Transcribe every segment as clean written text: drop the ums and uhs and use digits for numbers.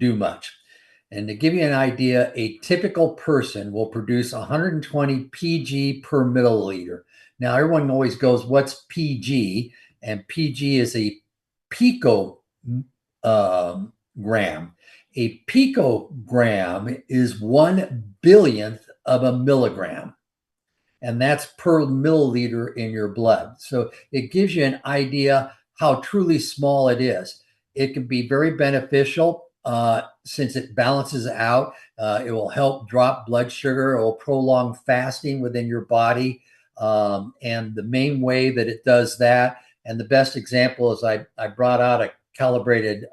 do much. And to give you an idea, a typical person will produce 120 pg per milliliter. Now, everyone always goes, what's pg? And pg is a picogram. A picogram is 1/1000th of a milligram, and that's per milliliter in your blood. So it gives you an idea how truly small it is. It can be very beneficial since it balances out. It will help drop blood sugar. It will prolong fasting within your body. And the main way that it does that, and the best example is I brought out a calibrated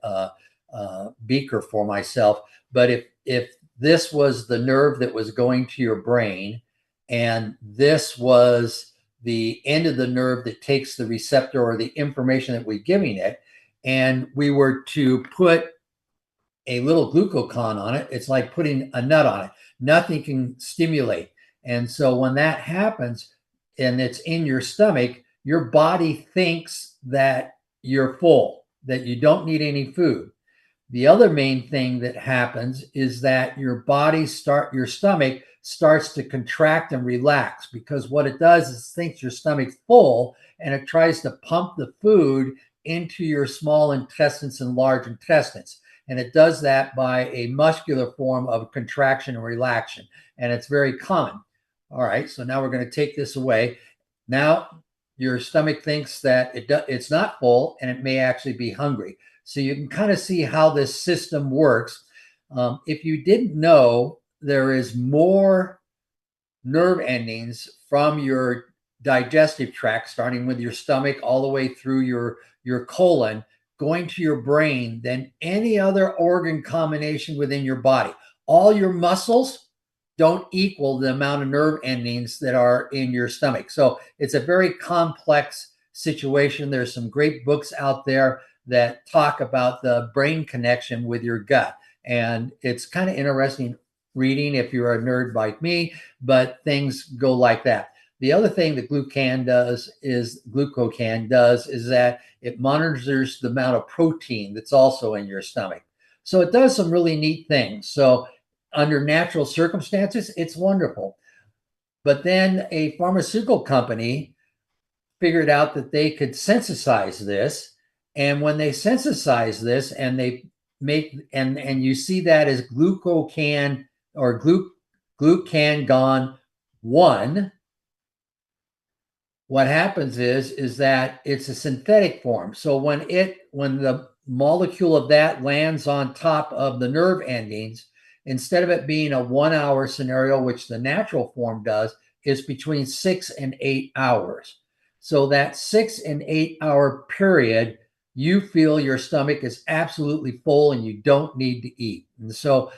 beaker for myself. But if this was the nerve that was going to your brain, and this was the end of the nerve that takes the receptor or the information that we're giving it, and we were to put a little glucose on it, it's like putting a nut on it. Nothing can stimulate. And so when that happens and it's in your stomach, your body thinks that you're full, that you don't need any food. The other main thing that happens is that your stomach starts to contract and relax, because what it does is it thinks your stomach's full and it tries to pump the food into your small intestines and large intestines. And it does that by a muscular form of contraction and relaxation. And it's very common. All right, so now we're going to take this away. Now your stomach thinks that it's not full and it may actually be hungry. So you can kind of see how this system works. If you didn't know, there is more nerve endings from your digestive tract, starting with your stomach all the way through your colon, going to your brain than any other organ combination within your body. All your muscles don't equal the amount of nerve endings that are in your stomach. So it's a very complex situation. There's some great books out there that talk about the brain connection with your gut. And it's kind of interesting reading if you're a nerd like me, but things go like that. The other thing that Glucogen does is that it monitors the amount of protein that's also in your stomach. So it does some really neat things. So under natural circumstances, it's wonderful. But then a pharmaceutical company figured out that they could synthesize this. And when they synthesize this and they make, and you see that as glucocan or glucagon 1, what happens is that it's a synthetic form. So when the molecule of that lands on top of the nerve endings, instead of it being a 1-hour scenario, which the natural form does, is between 6 and 8 hours. So that 6 and 8 hour period, you feel your stomach is absolutely full and you don't need to eat. And so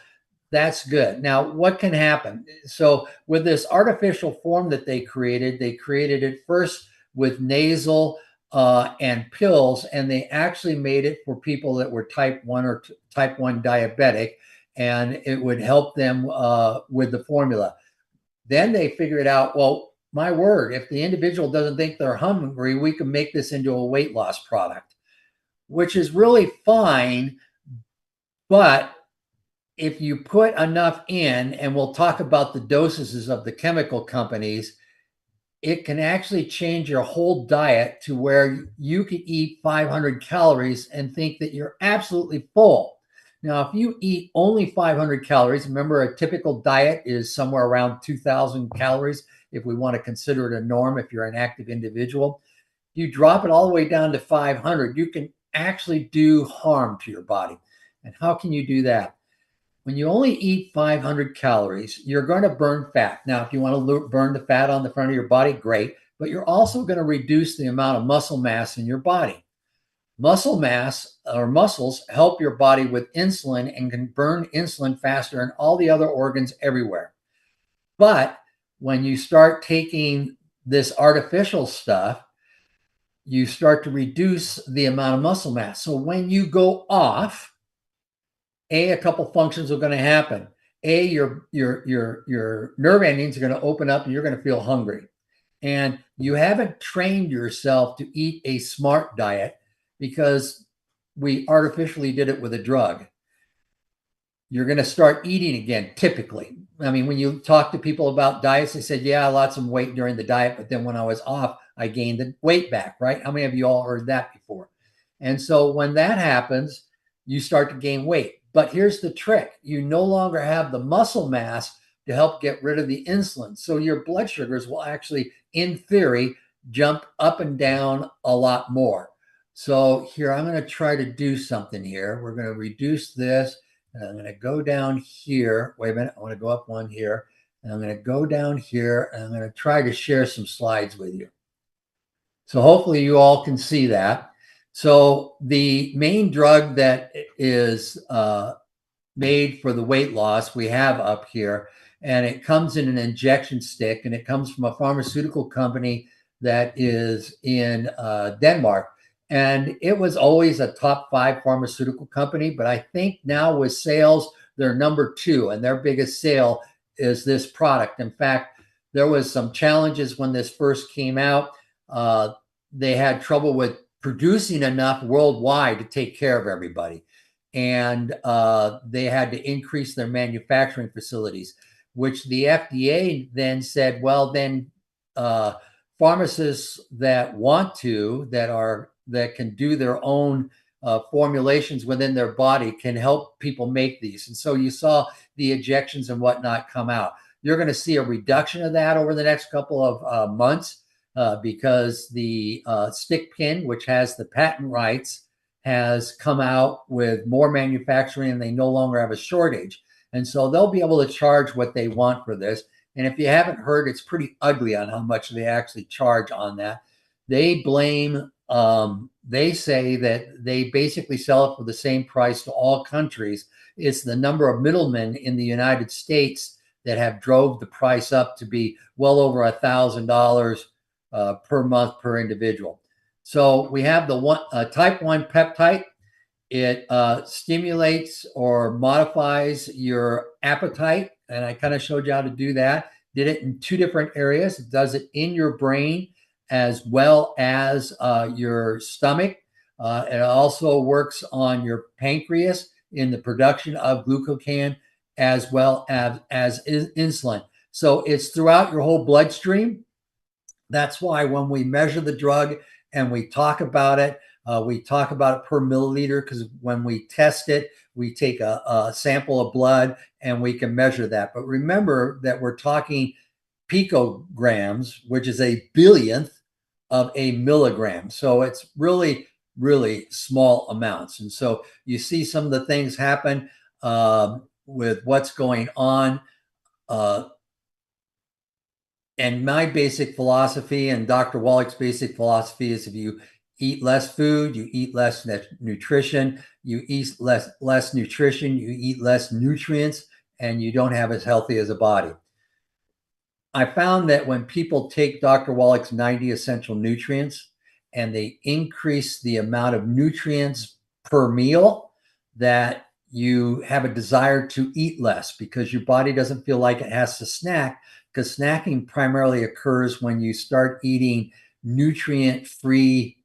that's good. Now, what can happen? So with this artificial form that they created it first with nasal and pills, and they actually made it for people that were type 1 or type 1 diabetic, and it would help them with the formula. Then they figured out, well, my word, if the individual doesn't think they're hungry, we can make this into a weight loss product, which is really fine. But if you put enough in, and we'll talk about the dosages of the chemical companies, it can actually change your whole diet to where you could eat 500 calories and think that you're absolutely full. Now, if you eat only 500 calories, remember a typical diet is somewhere around 2,000 calories, if we want to consider it a norm, if you're an active individual. You drop it all the way down to 500, you can actually do harm to your body. And how can you do that? When you only eat 500 calories, you're going to burn fat. Now, if you want to burn the fat on the front of your body, great, but you're also going to reduce the amount of muscle mass in your body. Muscle mass or muscles help your body with insulin and can burn insulin faster in all the other organs everywhere. But when you start taking this artificial stuff, you start to reduce the amount of muscle mass. So when you go off, a couple functions are going to happen. Your nerve endings are going to open up and you're going to feel hungry. And you haven't trained yourself to eat a smart diet because we artificially did it with a drug. you're going to start eating again, typically. I mean, when you talk to people about diets, they said, yeah, I lost some weight during the diet, but then when I was off, I gained the weight back, right? How many of you all heard that before? And so when that happens, you start to gain weight. But here's the trick. You no longer have the muscle mass to help get rid of the insulin. So your blood sugars will actually, in theory, jump up and down a lot more. So here, I'm going to try to do something here. We're going to reduce this. And I'm going to go down here. Wait a minute. I want to go up one here. And I'm going to go down here. And I'm going to try to share some slides with you. So hopefully you all can see that. So the main drug that is made for the weight loss we have up here, and it comes in an injection stick, and it comes from a pharmaceutical company that is in Denmark. And it was always a top 5 pharmaceutical company, but I think now with sales, they're number 2, and their biggest sale is this product. In fact, there was some challenges when this first came out. They had trouble with producing enough worldwide to take care of everybody. And they had to increase their manufacturing facilities, which the FDA then said, well, then pharmacists that want to, that can do their own formulations within their body can help people make these. And so you saw the ejections and whatnot come out. You're going to see a reduction of that over the next couple of months because the stick pin, which has the patent rights, has come out with more manufacturing, and they no longer have a shortage. And so they'll be able to charge what they want for this. And if you haven't heard, it's pretty ugly on how much they actually charge on that. They blame, they say that they basically sell it for the same price to all countries. It's the number of middlemen in the United States that have drove the price up to be well over $1,000 per month per individual. So we have the type 1 peptide. It stimulates or modifies your appetite. And I kind of showed you how to do that. Did it in 2 different areas. It does it in your brain as well as your stomach. It also works on your pancreas in the production of glucogen as well as insulin. So it's throughout your whole bloodstream. That's why when we measure the drug and we talk about it per milliliter, because when we test it, we take a sample of blood and we can measure that. But remember that we're talking picograms, which is a billionth of a milligram. So it's really, really small amounts. And so you see some of the things happen with what's going on. And my basic philosophy and Dr. Wallach's basic philosophy is if you eat less food, you eat less nutrition, you eat less nutrition, you eat less nutrients, and you don't have as healthy as a body. I found that when people take Dr. Wallach's 90 essential nutrients and they increase the amount of nutrients per meal, that you have a desire to eat less because your body doesn't feel like it has to snack, because snacking primarily occurs when you start eating nutrient-free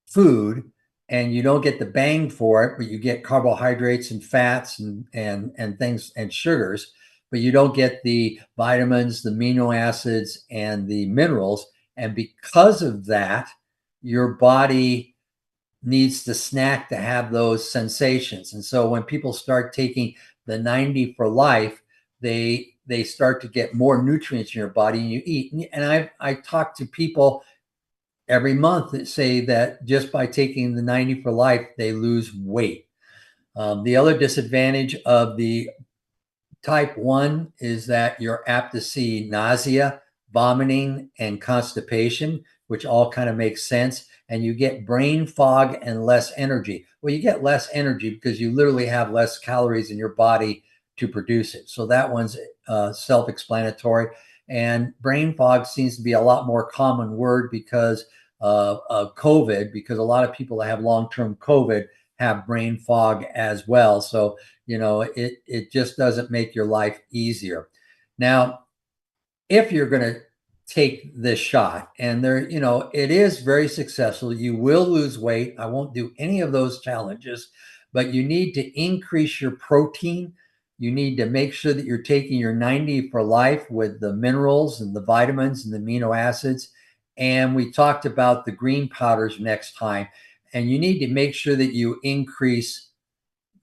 food and you don't get the bang for it, but you get carbohydrates and fats and things and sugars, but you don't get the vitamins, the amino acids, and the minerals. And because of that, your body needs to snack to have those sensations. And so when people start taking the 90 for life, they start to get more nutrients in your body and you eat. And I talk to people every month that say that just by taking the 90 for life, they lose weight. The other disadvantage of the type 1 is that you're apt to see nausea, vomiting, and constipation, which all kind of makes sense. And you get brain fog and less energy. Well, you get less energy because you literally have less calories in your body to produce it. So that one's self-explanatory. And brain fog seems to be a lot more common word because of COVID, because a lot of people that have long-term COVID have brain fog as well. So, you know, it just doesn't make your life easier. Now, if you're going to take this shot, and there, you know, it is very successful, you will lose weight. I won't do any of those challenges, but you need to increase your protein You need to make sure that you're taking your 90 for life with the minerals and the vitamins and the amino acids. And we talked about the green powders next time. And you need to make sure that you increase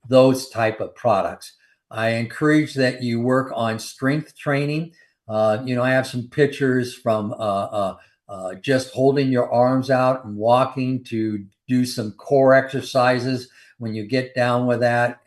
those type of products. I encourage that you work on strength training. I have some pictures from just holding your arms out and walking to do some core exercises when you get down with that,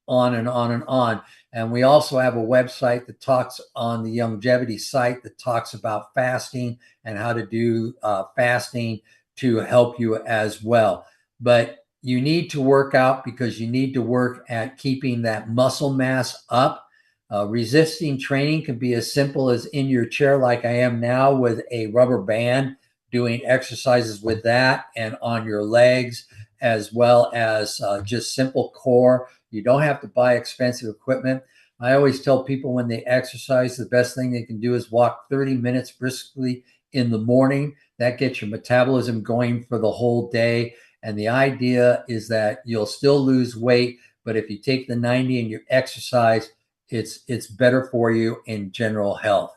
on and on and on. And we also have a website that talks on the longevity site that talks about fasting and how to do fasting to help you as well. But you need to work out because you need to work at keeping that muscle mass up. Resisting training can be as simple as in your chair, like I am now, with a rubber band, doing exercises with that, and on your legs, as well as just simple core. You don't have to buy expensive equipment. I always tell people when they exercise, the best thing they can do is walk 30 minutes briskly in the morning. That gets your metabolism going for the whole day. And the idea is that you'll still lose weight, but if you take the 90 and you exercise, it's better for you in general health.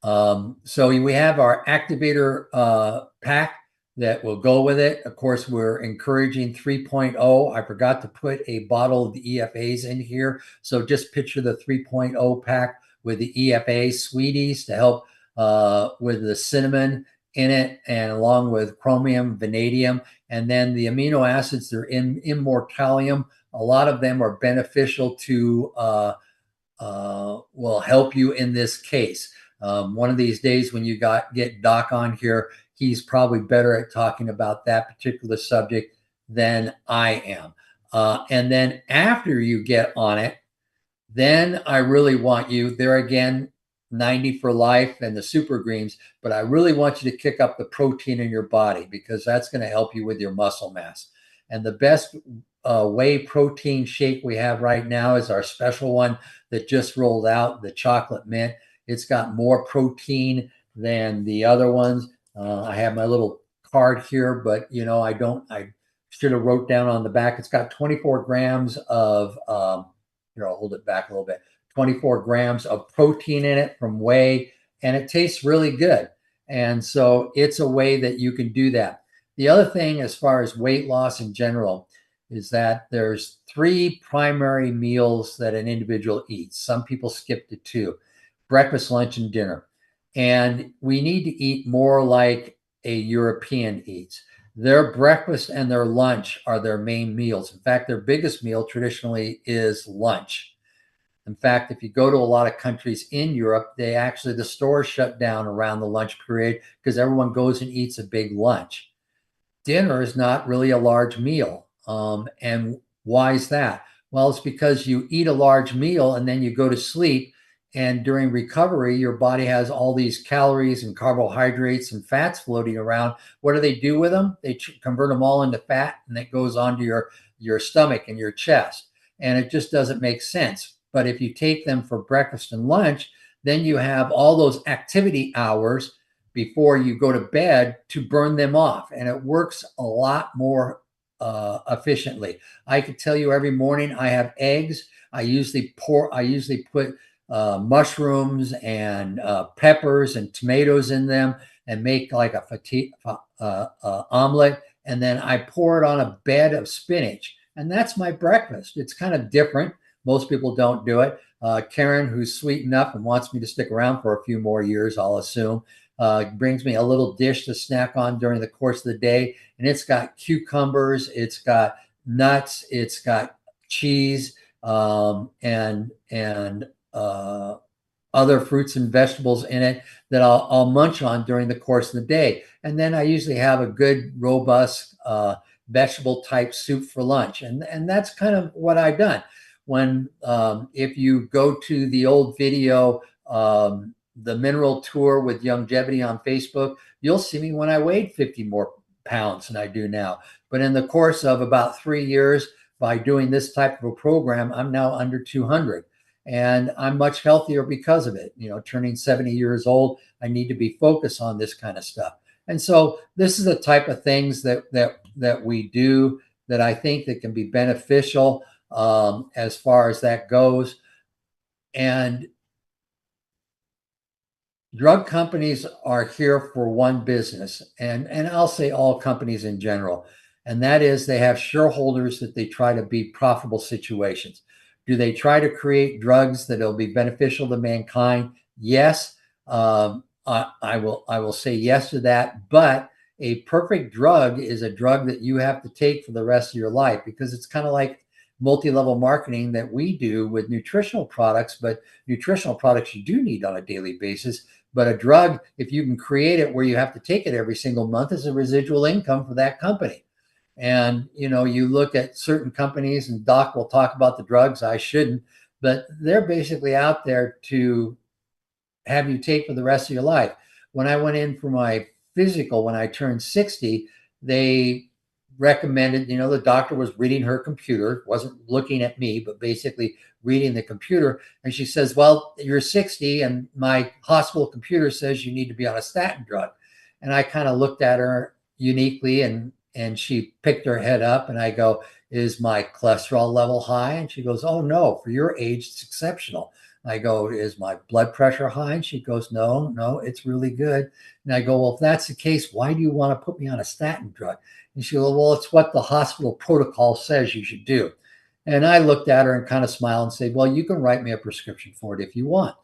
So we have our activator pack that will go with it. Of course, we're encouraging 3.0. I forgot to put a bottle of the EFAs in here. So just picture the 3.0 pack with the EFA Sweet Eze to help with the cinnamon in it, and along with chromium, vanadium, and then the amino acids, they're in immortalium. A lot of them are beneficial to, will help you in this case. One of these days when you get Doc on here, he's probably better at talking about that particular subject than I am. And then after you get on it, then I really want you, there again, 90 for life and the super greens, but I really want you to kick up the protein in your body because that's going to help you with your muscle mass. And the best whey protein shake we have right now is our special one that just rolled out, the chocolate mint. It's got more protein than the other ones. I have my little card here, but I should have wrote down on the back. It's got 24 grams of, here, I'll hold it back a little bit. 24 grams of protein in it from whey, and it tastes really good. And so it's a way that you can do that. The other thing, as far as weight loss in general, is that there's 3 primary meals that an individual eats. Some people skip to 2: breakfast, lunch, and dinner. And we need to eat more like a European eats. Their breakfast and their lunch are their main meals. In fact, their biggest meal traditionally is lunch. In fact, if you go to a lot of countries in Europe, the stores shut down around the lunch period because everyone goes and eats a big lunch. Dinner is not really a large meal. And why is that? Well, it's because you eat a large meal and then you go to sleep. And during recovery, your body has all these calories and carbohydrates and fats floating around. What do they do with them? They convert them all into fat, and that goes onto your stomach and your chest. And it just doesn't make sense. But if you take them for breakfast and lunch, then you have all those activity hours before you go to bed to burn them off. And it works a lot more efficiently. I could tell you every morning I have eggs. I usually put mushrooms and peppers and tomatoes in them and make like a omelet. And then I pour it on a bed of spinach. And that's my breakfast. It's kind of different. Most people don't do it. Karen, who's sweet enough and wants me to stick around for a few more years, I'll assume, brings me a little dish to snack on during the course of the day. And it's got cucumbers, it's got nuts, it's got cheese, and other fruits and vegetables in it that I'll munch on during the course of the day. And then I usually have a good, robust vegetable type soup for lunch. And that's kind of what I've done. When if you go to the old video, the mineral tour with longevity on Facebook, you'll see me when I weighed 50 more pounds than I do now. But in the course of about 3 years, by doing this type of a program, I'm now under 200. And I'm much healthier because of it. Turning 70 years old, I need to be focused on this kind of stuff. And so this is the type of things that we do that I think that can be beneficial as far as that goes. And drug companies are here for one business, and I'll say all companies in general, and that is they have shareholders that they try to be profitable situations. Do they try to create drugs that will be beneficial to mankind? Yes, I will say yes to that. But a perfect drug is a drug that you have to take for the rest of your life, because it's kind of like multi-level marketing that we do with nutritional products. But nutritional products you do need on a daily basis, but a drug, if you can create it where you have to take it every single month, is a residual income for that company. And you look at certain companies, and Doc will talk about the drugs. I shouldn't, but they're basically out there to have you take for the rest of your life. When I went in for my physical, when I turned 60, they recommended, the doctor was reading her computer, wasn't looking at me, but basically reading the computer. And she says, well, you're 60 and my hospital computer says you need to be on a statin drug. And I kind of looked at her uniquely, and she picked her head up, and I go, is my cholesterol level high? And she goes, oh no, for your age, it's exceptional. I go, is my blood pressure high? And she goes, no, it's really good. And I go, well, if that's the case, why do you want to put me on a statin drug? And she goes, well, it's what the hospital protocol says you should do. And I looked at her and kind of smiled and said, well, you can write me a prescription for it if you want.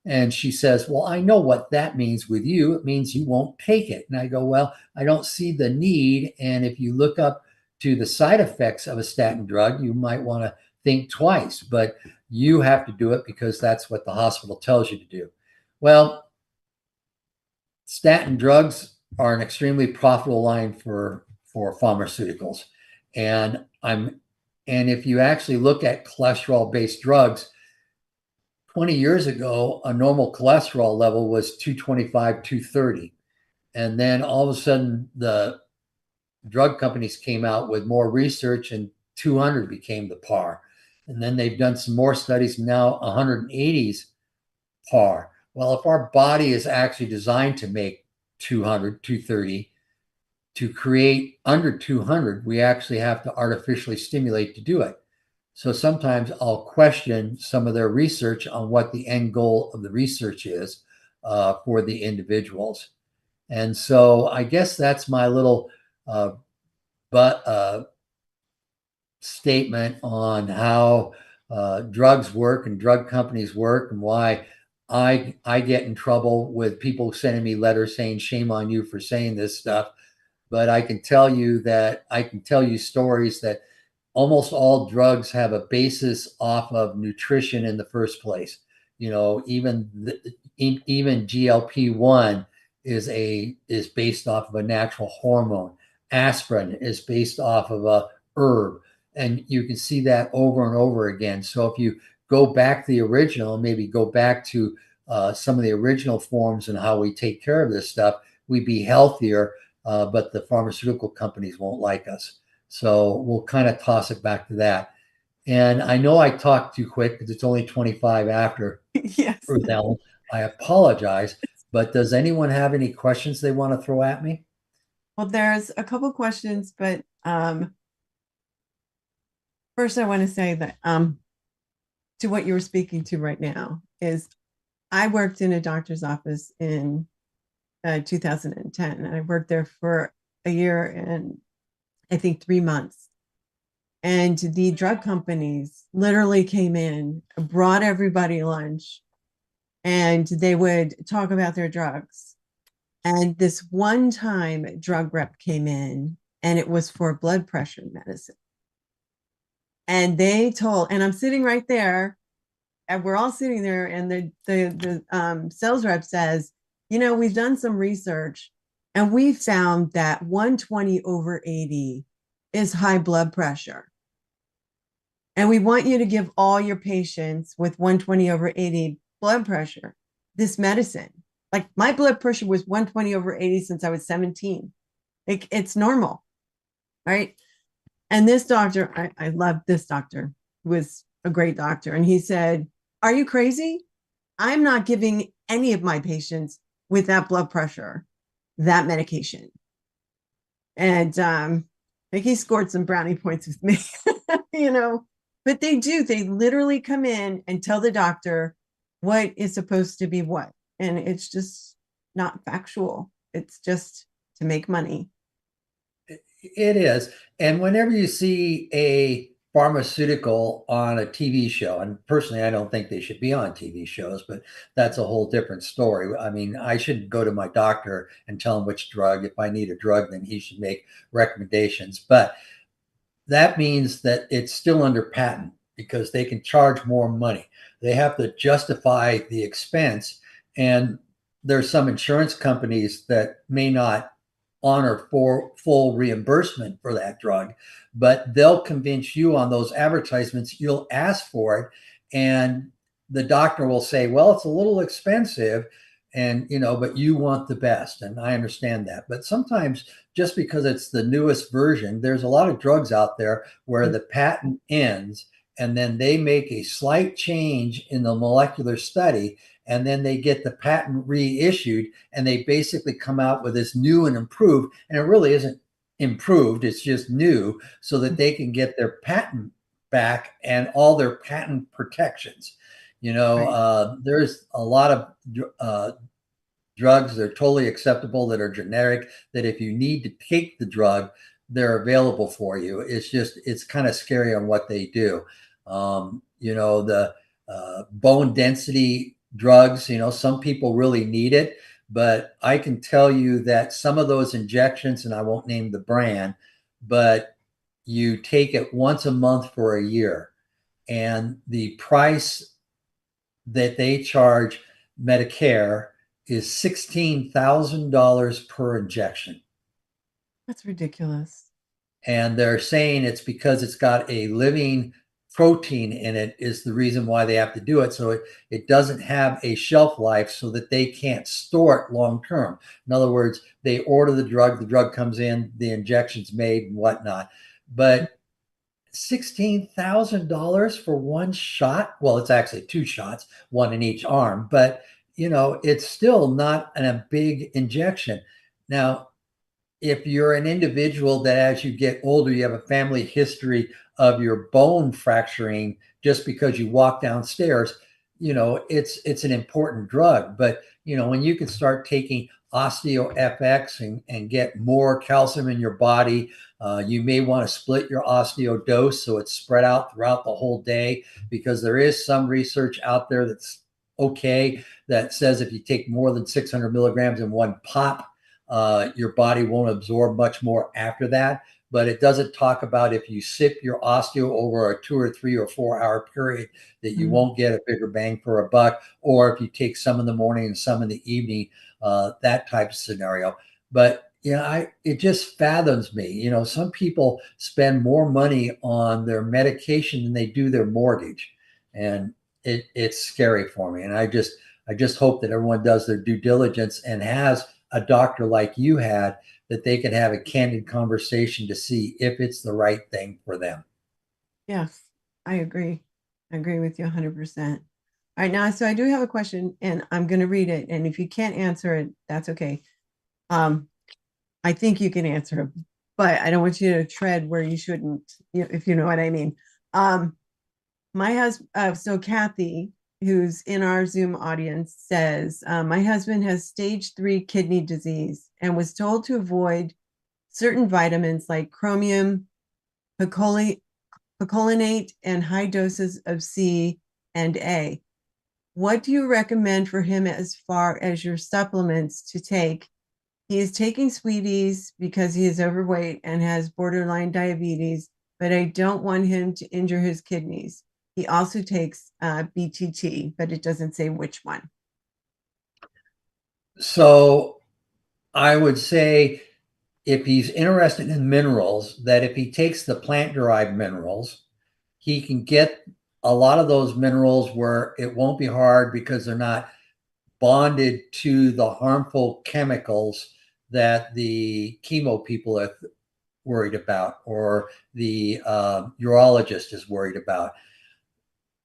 And she says, well, I know what that means with you. It means you won't take it. And I go, well, I don't see the need. And if you look up to the side effects of a statin drug, you might want to think twice. But you have to do it because that's what the hospital tells you to do. Well, statin drugs are an extremely profitable line for pharmaceuticals. And if you actually look at cholesterol-based drugs, 20 years ago, a normal cholesterol level was 225, 230. And then all of a sudden, the drug companies came out with more research, and 200 became the par. And then they've done some more studies. Now 180s par. Well, if our body is actually designed to make 200, 230, to create under 200, we actually have to artificially stimulate to do it. So sometimes I'll question some of their research on what the end goal of the research is for the individuals. And so I guess that's my little statement on how drugs work and drug companies work, and why I get in trouble with people sending me letters saying shame on you for saying this stuff. But I can tell you stories that almost all drugs have a basis off of nutrition in the first place. Even GLP-1 is based off of a natural hormone. Aspirin is based off of a herb, and you can see that over and over again. So if you go back to the original, maybe go back to some of the original forms and how we take care of this stuff, we'd be healthier. But the pharmaceutical companies won't like us. So we'll kind of toss it back to that. And I know I talked too quick because it's only 25 after. Yes. Ruth Ellen. I apologize, but does anyone have any questions they want to throw at me? Well, there's a couple questions, but first I want to say that to what you were speaking to right now is I worked in a doctor's office in 2010, and I worked there for a year and I think 3 months. And the drug companies literally came in, brought everybody lunch, and they would talk about their drugs. And this one time drug rep came in, and it was for blood pressure medicine. And they told, and I'm sitting right there, and we're all sitting there, and the sales rep says, we've done some research, and we found that 120 over 80 is high blood pressure. And we want you to give all your patients with 120 over 80 blood pressure this medicine. Like, my blood pressure was 120 over 80 since I was 17. It's normal, right? And this doctor, I love this doctor, was a great doctor. And he said, are you crazy? I'm not giving any of my patients with that blood pressure that medication. And like, he scored some brownie points with me, but they literally come in and tell the doctor, what is supposed to be what. And it's just not factual. It's just to make money. It is. And whenever you see a pharmaceutical on a TV show, and personally, I don't think they should be on TV shows, but that's a whole different story. I mean, I shouldn't go to my doctor and tell him which drug. If I need a drug, then he should make recommendations. But that means that it's still under patent because they can charge more money. They have to justify the expense. And there's some insurance companies that may not honor for full reimbursement for that drug, but they'll convince you on those advertisements, you'll ask for it. And the doctor will say, well, it's a little expensive. And, but you want the best. And I understand that. But sometimes just because it's the newest version, there's a lot of drugs out there where the patent ends and then they make a slight change in the molecular study and then they get the patent reissued and they basically come out with this new and improved, and it really isn't improved, it's just new, so that they can get their patent back and all their patent protections. Right. There's a lot of drugs that are totally acceptable that are generic, that if you need to take the drug, they're available for you. It's kind of scary on what they do. The bone density drugs, some people really need it, but I can tell you that some of those injections, and I won't name the brand, but you take it once a month for a year, and the price that they charge Medicare is $16,000 per injection. That's ridiculous. And they're saying it's because it's got a living protein in it is the reason why they have to do it. So it doesn't have a shelf life so that they can't store it long term. In other words, they order the drug comes in, the injection's made and whatnot. But $16,000 for one shot. Well, it's actually two shots, one in each arm, but it's still not a big injection. Now, if you're an individual that as you get older, you have a family history of your bone fracturing just because you walk downstairs, it's an important drug. But when you can start taking osteo fx and get more calcium in your body, you may want to split your osteo dose so it's spread out throughout the whole day, because there is some research out there that's okay that says if you take more than 600 milligrams in one pop, your body won't absorb much more after that. But it doesn't talk about if you sip your osteo over a 2 or 3 or 4 hour period that you won't get a bigger bang for a buck, or if you take some in the morning and some in the evening, that type of scenario. But it just fathoms me. Some people spend more money on their medication than they do their mortgage, and it's scary for me. And I just hope that everyone does their due diligence and has a doctor like you had, that they can have a candid conversation to see if it's the right thing for them. Yes, I agree. I agree with you 100%. All right, now, so I do have a question and I'm going to read it. And if you can't answer it, that's okay. I think you can answer it, but I don't want you to tread where you shouldn't, if you know what I mean. My husband, so Kathy, who's in our Zoom audience, says, my husband has stage 3 kidney disease and was told to avoid certain vitamins like chromium, picolinate, and high doses of C and A. What do you recommend for him as far as your supplements to take? He is taking Sweet Eze because he is overweight and has borderline diabetes, but I don't want him to injure his kidneys. He also takes BTT, but it doesn't say which one. So I would say if he's interested in minerals, that if he takes the plant derived minerals, he can get a lot of those minerals where it won't be hard because they're not bonded to the harmful chemicals that the chemo people are worried about, or the urologist is worried about.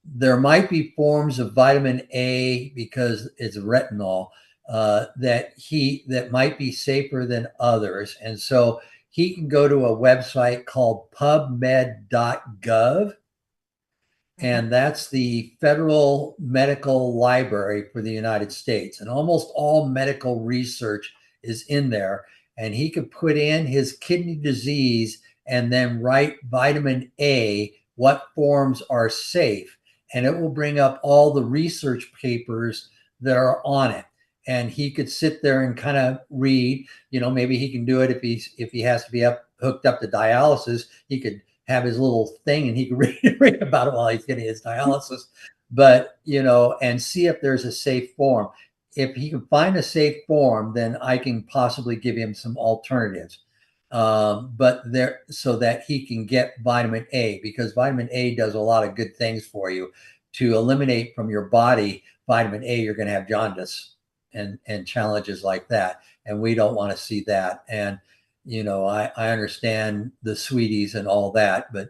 There might be forms of vitamin A, because it's retinol, that might be safer than others. And so he can go to a website called pubmed.gov, and that's the Federal Medical Library for the United States. And almost all medical research is in there. And he could put in his kidney disease and then write vitamin A, what forms are safe. And it will bring up all the research papers that are on it. And he could sit there and kind of read, maybe he can do it if he has to be hooked up to dialysis, he could have his little thing and he can read about it while he's getting his dialysis. But, and see if there's a safe form. If he can find a safe form, then I can possibly give him some alternatives. But there, so that he can get vitamin A, because vitamin A does a lot of good things for you. To eliminate from your body vitamin A, you're going to have jaundice and challenges like that. And we don't want to see that. And, I understand the sweeties and all that, but,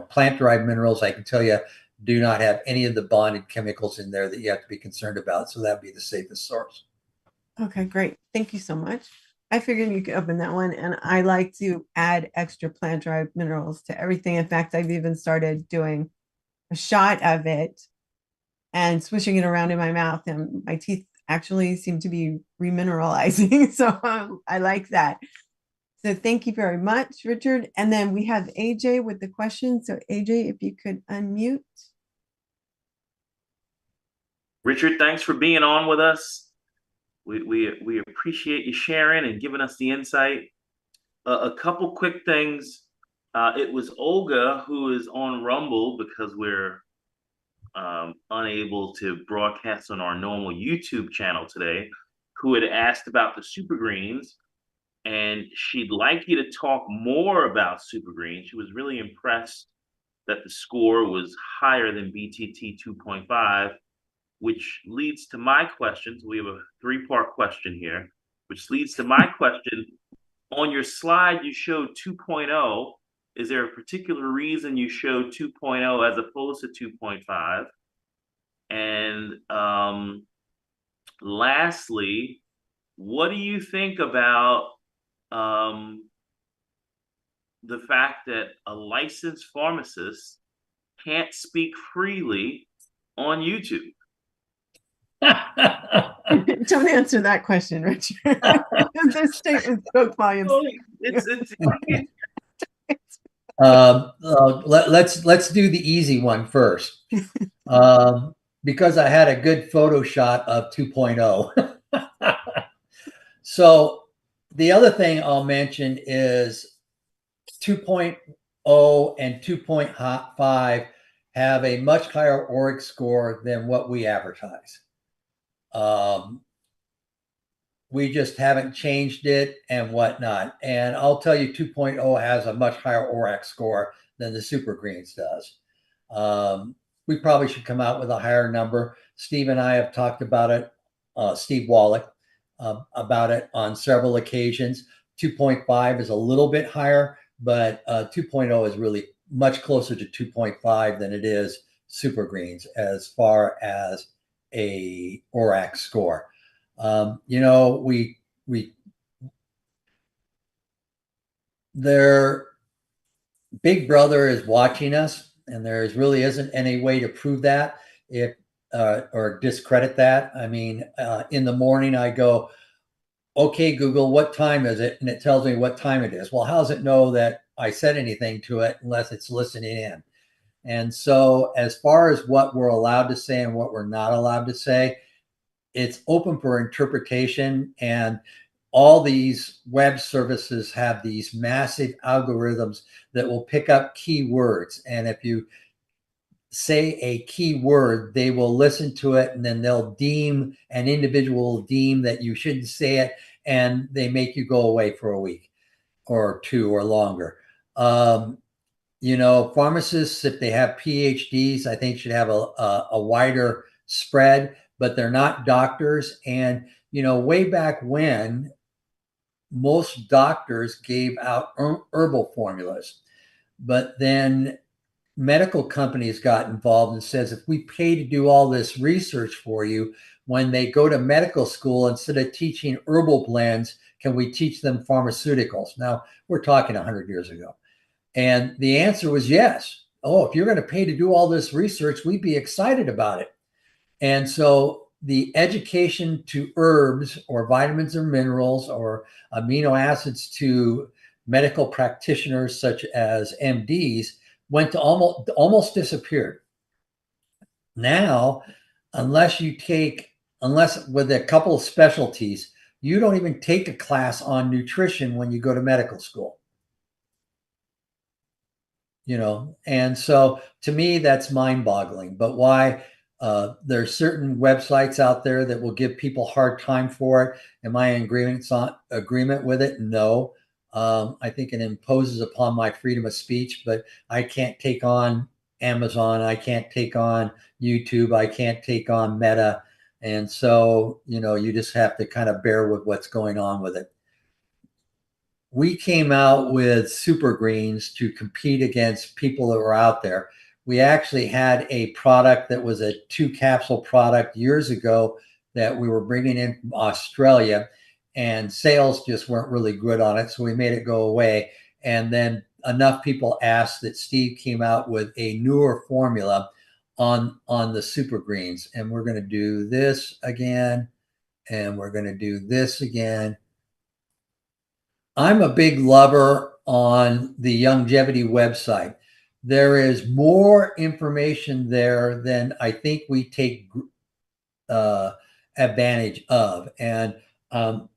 plant-derived minerals, I can tell you, do not have any of the bonded chemicals in there that you have to be concerned about. So that'd be the safest source. Okay, great. Thank you so much. I figured you could open that one, and I like to add extra plant-derived minerals to everything. In fact, I've even started doing a shot of it and swishing it around in my mouth, and my teeth actually seem to be remineralizing. So I like that. So thank you very much, Richard. And then we have AJ with the question. So AJ, if you could unmute. Richard, thanks for being on with us. We appreciate you sharing and giving us the insight. A couple quick things. It was Olga who is on Rumble because we're unable to broadcast on our normal YouTube channel today, who had asked about the super greens. And she'd like you to talk more about super green. She was really impressed that the score was higher than BTT 2.5, which leads to my question. So we have a three-part question here, which leads to my question. On your slide, you showed 2.0. Is there a particular reason you showed 2.0 as opposed to 2.5? And lastly, what do you think about the fact that a licensed pharmacist can't speak freely on YouTube? Don't answer that question, Richard. This statement spoke volumes. Let's do the easy one first. Because I had a good Photoshop of 2.0. So the other thing I'll mention is 2.0 and 2.5 have a much higher ORAC score than what we advertise. We just haven't changed it and whatnot. And I'll tell you, 2.0 has a much higher ORAC score than the Super Greens does. We probably should come out with a higher number. Steve and I have talked about it, Steve Wallach, about it on several occasions. 2.5 is a little bit higher, but 2.0 is really much closer to 2.5 than it is Super Greens as far as a ORAC score. Their big brother is watching us, and there really isn't any way to prove that or discredit that. I mean, in the morning I go, okay, Google, what time is it? And it tells me what time it is. Well, how does it know that I said anything to it unless it's listening in? And so as far as what we're allowed to say and what we're not allowed to say, it's open for interpretation. And all these web services have these massive algorithms that will pick up keywords. And if you say a keyword, they will listen to it, and then an individual will deem that you shouldn't say it, and they make you go away for a week or two or longer. Pharmacists, if they have PhDs, I think should have a wider spread, but they're not doctors. And, way back when, most doctors gave out herbal formulas, but then medical companies got involved and says, if we pay to do all this research for you, when they go to medical school, instead of teaching herbal blends, can we teach them pharmaceuticals? Now, we're talking 100 years ago. And the answer was yes. oh, if you're going to pay to do all this research, we'd be excited about it. And so the education to herbs or vitamins or minerals or amino acids to medical practitioners such as MDs went to almost disappeared. Now, unless with a couple of specialties, you don't even take a class on nutrition when you go to medical school. And so to me, that's mind-boggling. But why? There's certain websites out there that will give people a hard time for it. Am I in agreement with it? No. I think it imposes upon my freedom of speech, but I can't take on Amazon. I can't take on YouTube. I can't take on Meta. And so, you just have to kind of bear with what's going on with it. We came out with super greens to compete against people that were out there. We actually had a product that was a 2-capsule product years ago that we were bringing in from Australia, and sales just weren't really good on it. So we made it go away. And then enough people asked that Steve came out with a newer formula on the super greens. And we're going to do this again. And we're going to do this again. I'm a big lover on the longevity website. There is more information there than I think we take advantage of. And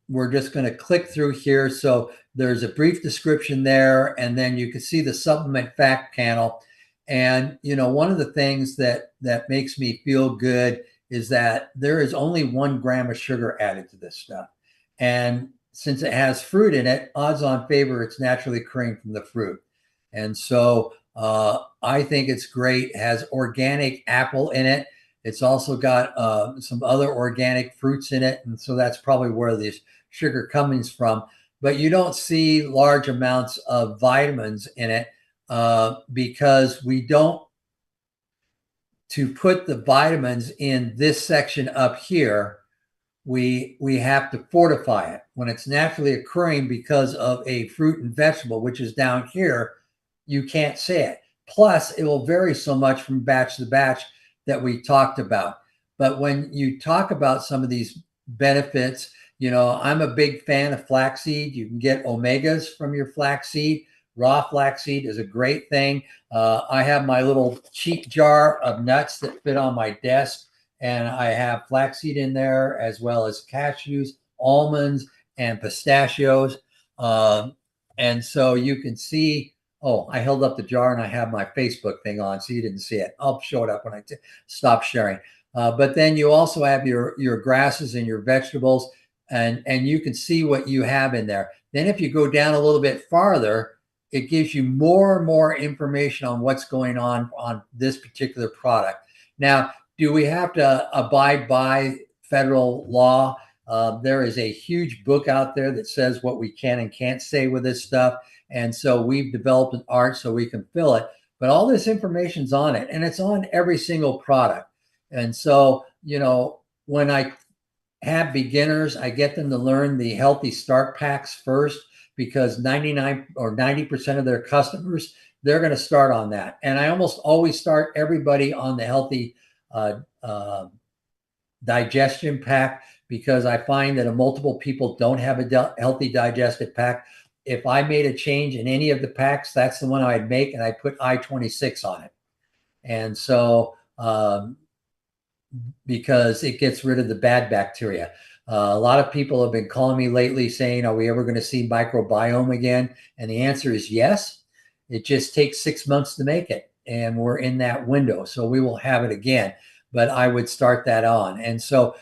we're just going to click through here. So there's a brief description there, and then you can see the supplement fact panel. And, one of the things that makes me feel good is that there is only 1 gram of sugar added to this stuff. And since it has fruit in it, odds on favor, it's naturally occurring from the fruit. And so I think it's great. It has organic apple in it. It's also got some other organic fruits in it. And so that's probably where this sugar comes from. But you don't see large amounts of vitamins in it because we don't, to put the vitamins in this section up here, we have to fortify it. When it's naturally occurring because of a fruit and vegetable, which is down here, you can't say it. Plus, it will vary so much from batch to batch that we talked about. But when you talk about some of these benefits, I'm a big fan of flaxseed. You can get omegas from your flaxseed. Raw flaxseed is a great thing. I have my little cheap jar of nuts that fit on my desk, and I have flaxseed in there as well as cashews, almonds, and pistachios. And so you can see, I held up the jar and I have my Facebook thing on, so you didn't see it. I'll show it up when I stop sharing. But then you also have your grasses and your vegetables, and you can see what you have in there. Then if you go down a little bit farther, it gives you more and more information on what's going on this particular product. Now, do we have to abide by federal law? There is a huge book out there that says what we can and can't say with this stuff. And so we've developed an art so we can fill it. But all this information's on it, and it's on every single product. And so, when I have beginners, I get them to learn the healthy start packs first, because 99 or 90% of their customers, they're going to start on that. And I almost always start everybody on the healthy digestion pack, because I find that multiple people don't have a healthy digestive pack. If I made a change in any of the packs, that's the one I'd make, and I put I-26 on it. And so because it gets rid of the bad bacteria. A lot of people have been calling me lately saying, are we ever going to see microbiome again? And the answer is yes. It just takes 6 months to make it, and we're in that window. So we will have it again, but I would start that on. And so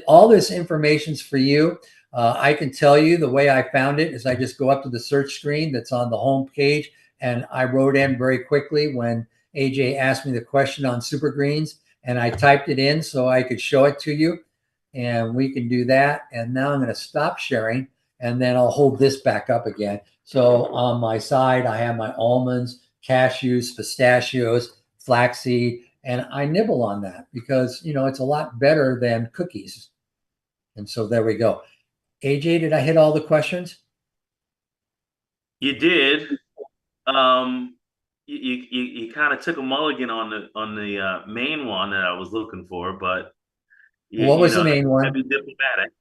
all this information's for you. I can tell you the way I found it is I just go up to the search screen that's on the home page, and I wrote in very quickly when AJ asked me the question on super greens, and I typed it in so I could show it to you. And we can do that. And now I'm going to stop sharing, and then I'll hold this back up again. So on my side, I have my almonds, cashews, pistachios, flaxseed, and I nibble on that because, it's a lot better than cookies. And so there we go. AJ, did I hit all the questions? You did. you kind of took a mulligan on the main one that I was looking for, but What you was know, the main I'd one? be diplomatic.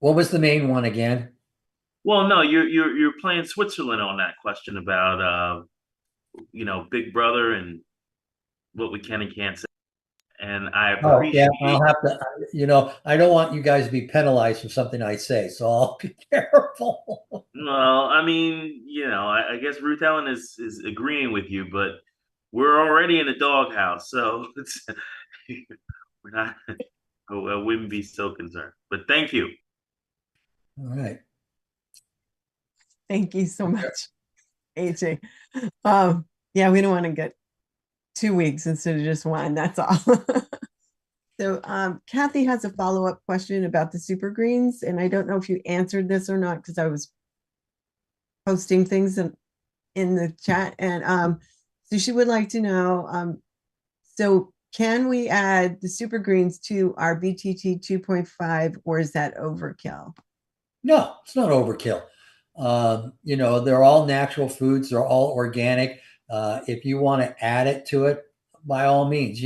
What was the main one again? Well, no, you're playing Switzerland on that question about Big Brother and what we can and can't say. And I Oh, yeah, I'll appreciate. have to, I don't want you guys to be penalized for something I say, so I'll be careful. Well, I mean, I guess Ruth Ellen is agreeing with you, but we're already in the doghouse, so we're not. I wouldn't be so concerned. But thank you. All right. Thank you so much, AJ. Yeah, we don't want to get 2 weeks instead of just one. That's all. So Kathy has a follow-up question about the super greens, and I don't know if you answered this or not because I was posting things in the chat. And so she would like to know, so can we add the super greens to our BTT 2.5, or is that overkill? No, it's not overkill. They're all natural foods. They're all organic. If you want to add it to it, by all means.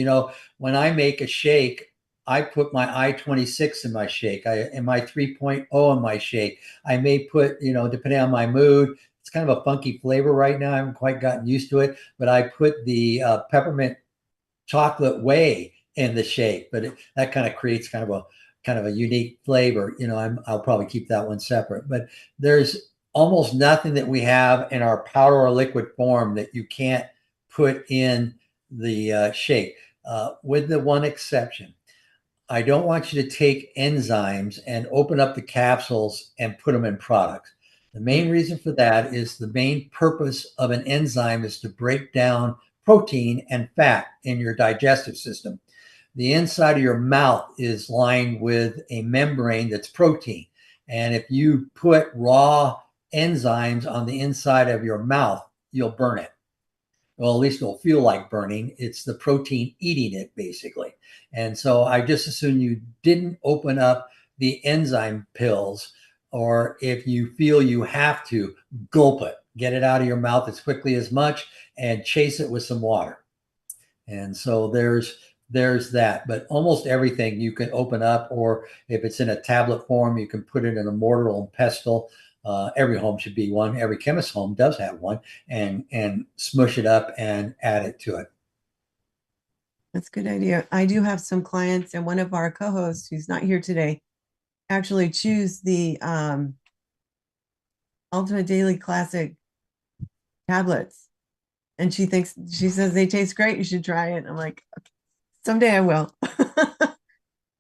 When I make a shake, I put my I-26 in my shake, in my 3.0 in my shake. I may put, depending on my mood, it's kind of a funky flavor right now. I haven't quite gotten used to it, but I put the peppermint chocolate whey in the shake, but that kind of creates kind of a unique flavor. I'll probably keep that one separate, but there's almost nothing that we have in our powder or liquid form that you can't put in the shake, with the one exception. I don't want you to take enzymes and open up the capsules and put them in products. The main reason for that is the main purpose of an enzyme is to break down protein and fat in your digestive system. The inside of your mouth is lined with a membrane that's protein. And if you put raw enzymes on the inside of your mouth, you'll burn it. Well, at least it'll feel like burning. It's the protein eating it, basically. And so I just assume you didn't open up the enzyme pills, or if you feel you have to, gulp it, get it out of your mouth as quickly as much, and chase it with some water. And so there's that. But almost everything you can open up, or if it's in a tablet form, you can put it in a mortar and pestle. Every home should be one. Every chemist home does have one, and smush it up and add it to it. That's a good idea. I do have some clients, and one of our co-hosts who's not here today actually choose the Ultimate Daily Classic tablets. And she says they taste great. You should try it. I'm like, someday I will.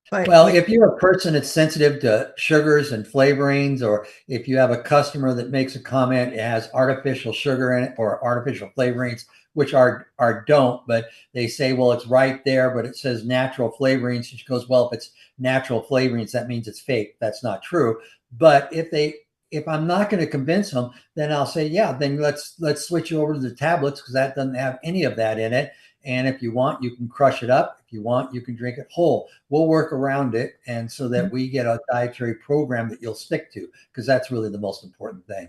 But Well, if you're a person that's sensitive to sugars and flavorings, or if you have a customer that makes a comment, it has artificial sugar in it or artificial flavorings, which are don't, but they say, well, it's right there, but it says natural flavorings. She goes, well, if it's natural flavorings, that means it's fake. That's not true. But if I'm not going to convince them, then I'll say, yeah, then let's switch you over to the tablets, because that doesn't have any of that in it. And if you want, you can crush it up. If you want, you can drink it whole. We'll work around it, and so that we get a dietary program that you'll stick to, because that's really the most important thing.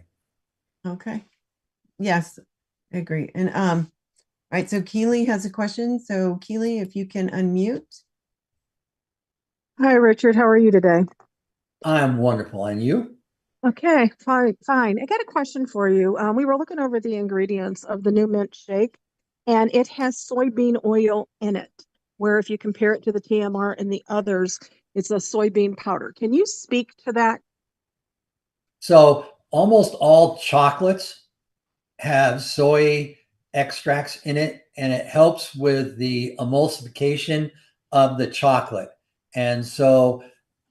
Okay. Yes, I agree. And all right, so Keely has a question. So Keely, if you can unmute. Hi, Richard. How are you today? I'm wonderful. And you? Okay, fine. I got a question for you. We were looking over the ingredients of the new mint shake, and it has soybean oil in it, where if you compare it to the TMR and the others, it's a soybean powder. Can you speak to that? So almost all chocolates have soy extracts in it, and it helps with the emulsification of the chocolate. And so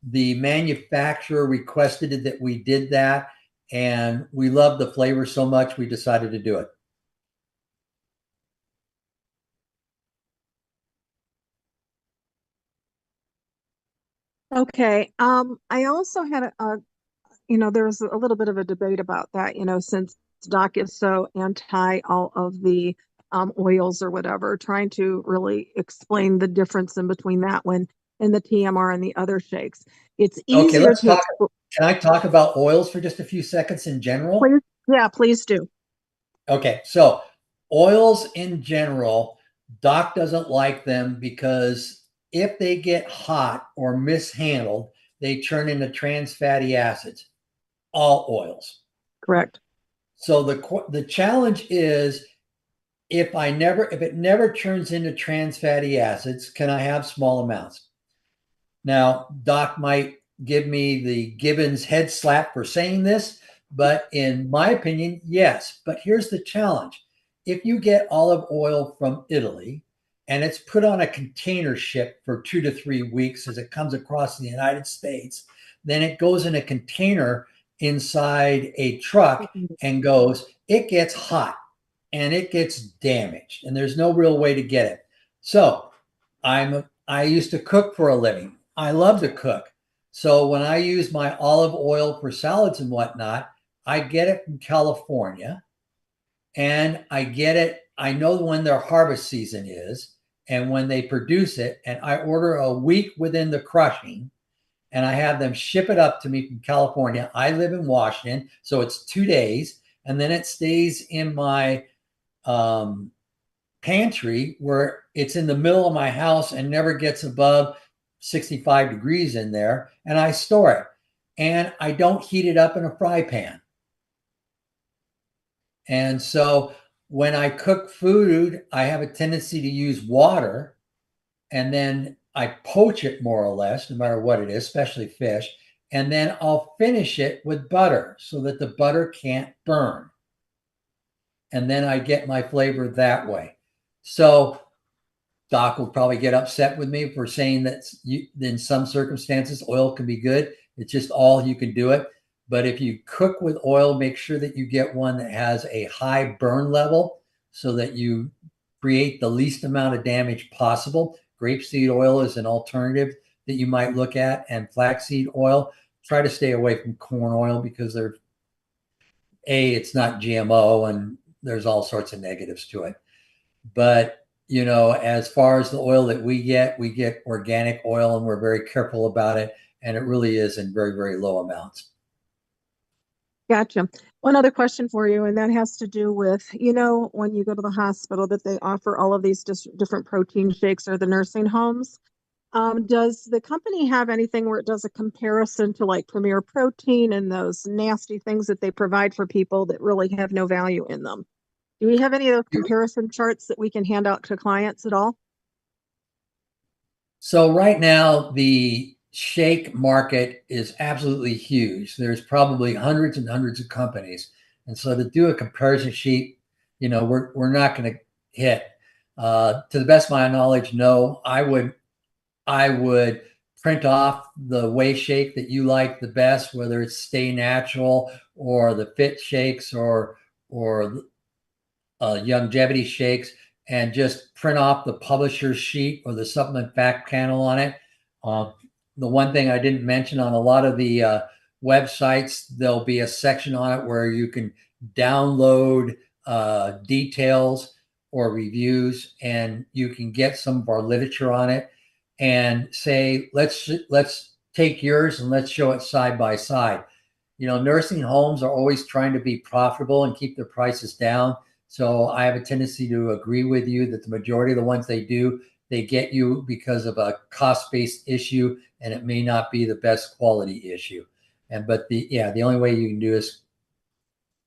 the manufacturer requested that we did that, and we love the flavor so much we decided to do it. Okay. I also had there's a little bit of a debate about that, since Doc is so anti all of the oils or whatever, trying to really explain the difference in between that one and the TMR and the other shakes. It's Okay, easier to explain. can I talk about oils for just a few seconds in general? Please, yeah, please do. Okay, so oils in general, doc doesn't like them because if they get hot or mishandled, they turn into trans fatty acids, all oils. Correct. So the challenge is if it never turns into trans fatty acids, can I have small amounts? Now, doc might give me the Gibbons head slap for saying this, but in my opinion, yes. But here's the challenge. If you get olive oil from Italy and it's put on a container ship for 2 to 3 weeks as it comes across the United States, then it goes in a container inside a truck and it gets hot and it gets damaged and there's no real way to get it. So I used to cook for a living. I love to cook. So when I use my olive oil for salads and whatnot, I get it from California and I know when their harvest season is and when they produce it, and I order a week within the crushing and I have them ship it up to me from California. I live in Washington, so it's 2 days, and then it stays in my pantry where it's in the middle of my house and never gets above 65 degrees in there, and I store it. And I don't heat it up in a fry pan. And so when I cook food, I have a tendency to use water and then I poach it more or less, no matter what it is, especially fish. And then I'll finish it with butter so that the butter can't burn. And then I get my flavor that way. So doc will probably get upset with me for saying that in some circumstances, oil can be good. It's just all you can do it. But if you cook with oil, make sure that you get one that has a high burn level so that you create the least amount of damage possible. Grapeseed oil is an alternative that you might look at, and flaxseed oil. Try to stay away from corn oil because it's not GMO and there's all sorts of negatives to it. But as far as the oil that we get organic oil and we're very careful about it. And it really is in very, very low amounts. Gotcha. One other question for you, and that has to do with, when you go to the hospital that they offer all of these different protein shakes or the nursing homes. Does the company have anything where it does a comparison to like Premier Protein and those nasty things that they provide for people that really have no value in them? Do we have any of those comparison charts that we can hand out to clients at all? So right now, the shake market is absolutely huge. There's probably hundreds and hundreds of companies. And so to do a comparison sheet, we're not going to hit. To the best of my knowledge, no. I would print off the whey shake that you like the best, whether it's Stay Natural or the Fit Shakes or longevity shakes, and just print off the publisher's sheet or the supplement fact panel on it. The one thing I didn't mention, on a lot of the websites, there'll be a section on it where you can download details or reviews, and you can get some of our literature on it and say, let's take yours and let's show it side by side. Nursing homes are always trying to be profitable and keep their prices down. So I have a tendency to agree with you that the majority of the ones they get you because of a cost-based issue, and it may not be the best quality issue. But the only way you can do is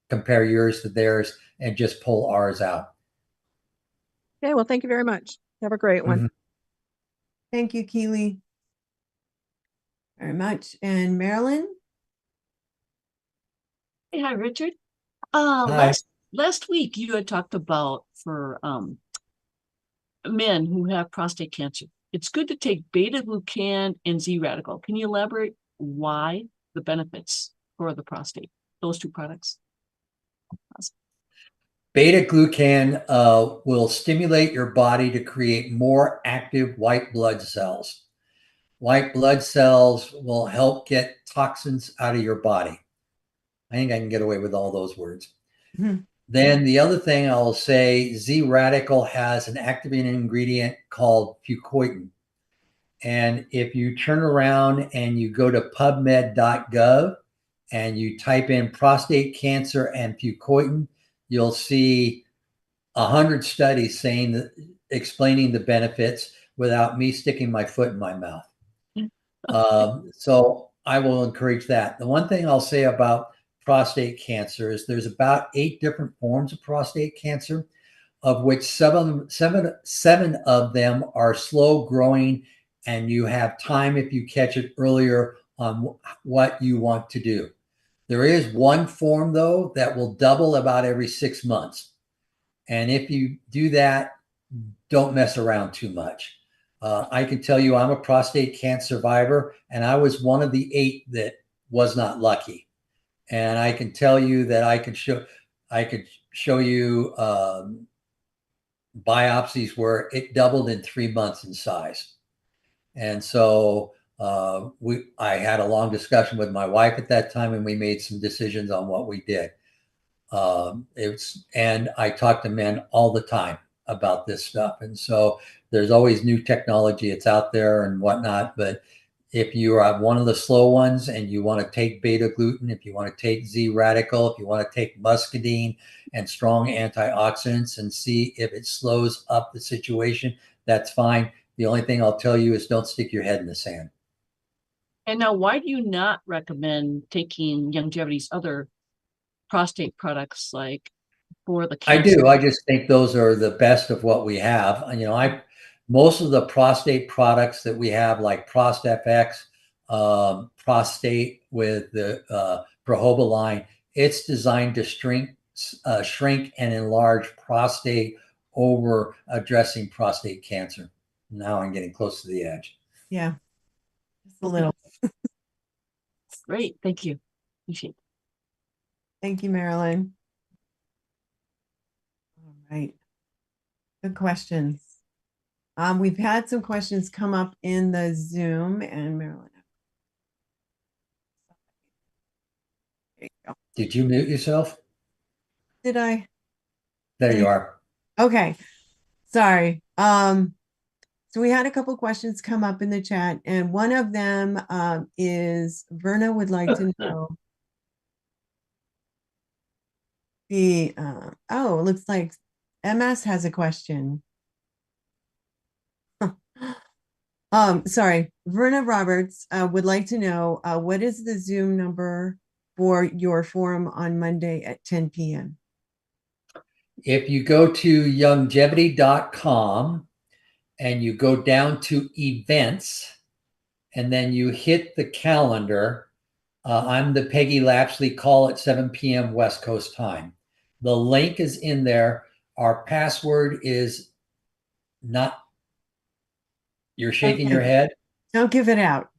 compare yours to theirs and just pull ours out. Okay, well, thank you very much. Have a great one. Mm-hmm. Thank you, Keely, very much. And Marilyn? Hey, hi, Richard. Hi. Last week you had talked about for men who have prostate cancer, it's good to take beta-glucan and Z-radical. Can you elaborate why the benefits for the prostate, those two products? Beta-glucan will stimulate your body to create more active white blood cells. White blood cells will help get toxins out of your body. I think I can get away with all those words. Mm-hmm. Then the other thing I'll say, Z-radical has an activating ingredient called fucoitin. And if you turn around and you go to pubmed.gov and you type in prostate cancer and fucoitin, you'll see 100 studies saying that, explaining the benefits without me sticking my foot in my mouth. So I will encourage that. The one thing I'll say about prostate cancer is there's about 8 different forms of prostate cancer, of which seven of them are slow growing, and you have time if you catch it earlier on what you want to do. There is one form, though, that will double about every 6 months. And if you do that, don't mess around too much. I can tell you I'm a prostate cancer survivor, and I was one of the 8 that was not lucky. And I can tell you that I could show you biopsies where it doubled in 3 months in size. And so I had a long discussion with my wife at that time, and we made some decisions on what we did. And I talk to men all the time about this stuff. And so there's always new technology. It's out there and whatnot. But if you are one of the slow ones and you want to take beta gluten, if you want to take Z radical, if you want to take muscadine and strong antioxidants and see if it slows up the situation, that's fine. The only thing I'll tell you is don't stick your head in the sand. And now, why do you not recommend taking Longevity's other prostate products like for the cancer? I do. I just think those are the best of what we have. You know, most of the prostate products that we have, like ProstFX, prostate with the Prohoba line, it's designed to shrink and enlarge prostate over addressing prostate cancer. Now I'm getting close to the edge. Yeah, just a little. Great, thank you. Appreciate it. Thank you, Marilyn. All right. Good questions. We've had some questions come up in the Zoom, and Marilyn. There you go. Did you mute yourself? Did I? There you are. Okay. Sorry. So we had a couple questions come up in the chat, and one of them is Verna would like to know it looks like MS has a question. Sorry, Verna Roberts would like to know what is the Zoom number for your forum on Monday at 10 p.m. If you go to longevity.com and you go down to events, and then you hit the calendar, I'm the Peggy Lapsley call at 7 p.m. West Coast time. The link is in there. Our password is not, you're shaking your head? Don't give it out.